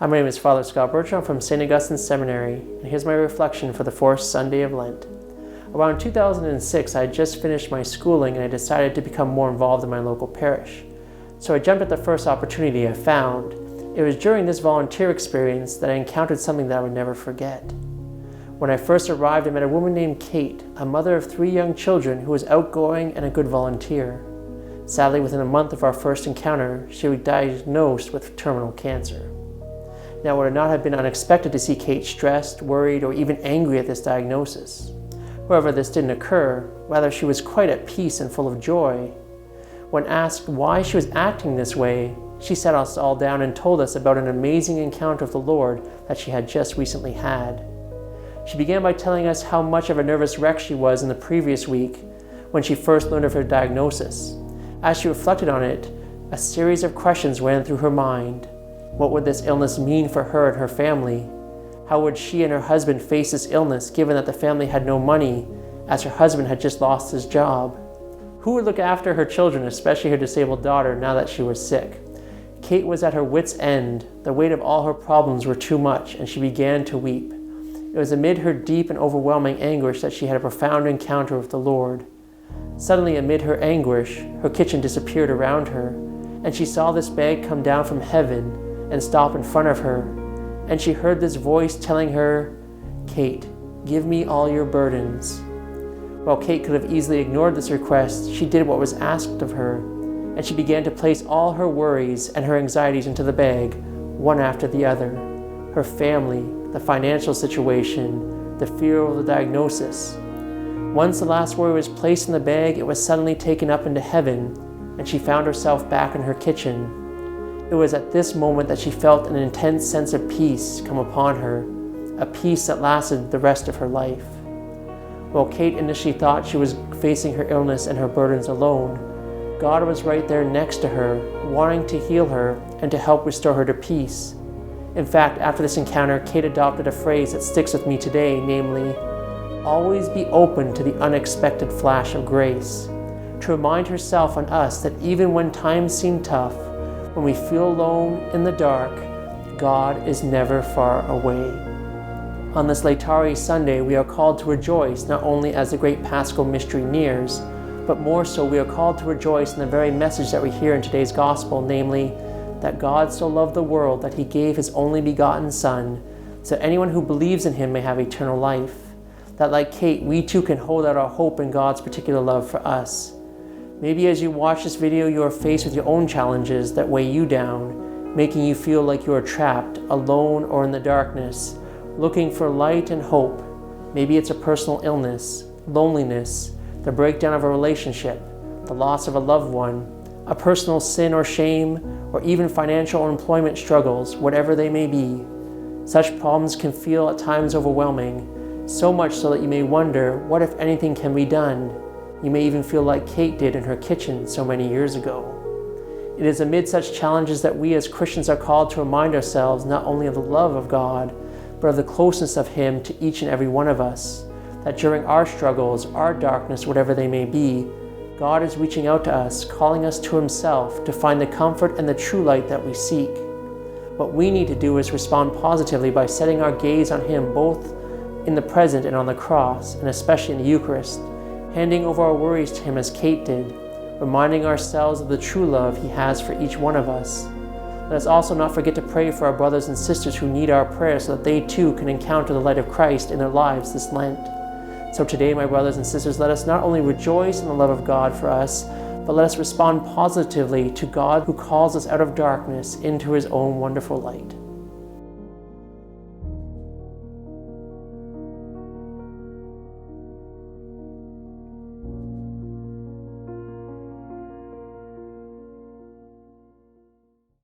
Hi, my name is Father Scott Birchall from St. Augustine Seminary, and here's my reflection for the fourth Sunday of Lent. Around 2006, I had just finished my schooling and I decided to become more involved in my local parish. So I jumped at the first opportunity I found. It was during this volunteer experience that I encountered something that I would never forget. When I first arrived, I met a woman named Kate, a mother of 3 young children who was outgoing and a good volunteer. Sadly, within a month of our first encounter, she was diagnosed with terminal cancer. Now, it would not have been unexpected to see Kate stressed, worried, or even angry at this diagnosis. However, this didn't occur. Rather, she was quite at peace and full of joy. When asked why she was acting this way, she sat us all down and told us about an amazing encounter with the Lord that she had just recently had. She began by telling us how much of a nervous wreck she was in the previous week when she first learned of her diagnosis. As she reflected on it, a series of questions ran through her mind. What would this illness mean for her and her family? How would she and her husband face this illness given that the family had no money, as her husband had just lost his job? Who would look after her children, especially her disabled daughter, now that she was sick? Kate was at her wit's end. The weight of all her problems were too much, and she began to weep. It was amid her deep and overwhelming anguish that she had a profound encounter with the Lord. Suddenly, amid her anguish, her kitchen disappeared around her, and she saw this bag come down from heaven and stop in front of her, and she heard this voice telling her, "Kate, give me all your burdens." While Kate could have easily ignored this request, she did what was asked of her, and she began to place all her worries and her anxieties into the bag, one after the other. Her family, the financial situation, the fear of the diagnosis. Once the last worry was placed in the bag, it was suddenly taken up into heaven, and she found herself back in her kitchen. It was at this moment that she felt an intense sense of peace come upon her, a peace that lasted the rest of her life. While Kate initially thought she was facing her illness and her burdens alone, God was right there next to her, wanting to heal her and to help restore her to peace. In fact, after this encounter, Kate adopted a phrase that sticks with me today, namely, always be open to the unexpected flash of grace, to remind herself and us that even when times seem tough, when we feel alone in the dark, God is never far away. On this Laetare Sunday, we are called to rejoice not only as the great Paschal mystery nears, but more so we are called to rejoice in the very message that we hear in today's Gospel, namely, that God so loved the world that He gave His only begotten Son, so that anyone who believes in Him may have eternal life. That like Kate, we too can hold out our hope in God's particular love for us. Maybe as you watch this video, you are faced with your own challenges that weigh you down, making you feel like you are trapped, alone, or in the darkness, looking for light and hope. Maybe it's a personal illness, loneliness, the breakdown of a relationship, the loss of a loved one, a personal sin or shame, or even financial or employment struggles, whatever they may be. Such problems can feel at times overwhelming, so much so that you may wonder, what if anything can be done? You may even feel like Kate did in her kitchen so many years ago. It is amid such challenges that we as Christians are called to remind ourselves not only of the love of God, but of the closeness of Him to each and every one of us, that during our struggles, our darkness, whatever they may be, God is reaching out to us, calling us to Himself to find the comfort and the true light that we seek. What we need to do is respond positively by setting our gaze on Him both in the present and on the cross, and especially in the Eucharist, handing over our worries to Him as Kate did, reminding ourselves of the true love He has for each one of us. Let us also not forget to pray for our brothers and sisters who need our prayers so that they too can encounter the light of Christ in their lives this Lent. So today, my brothers and sisters, let us not only rejoice in the love of God for us, but let us respond positively to God who calls us out of darkness into His own wonderful light.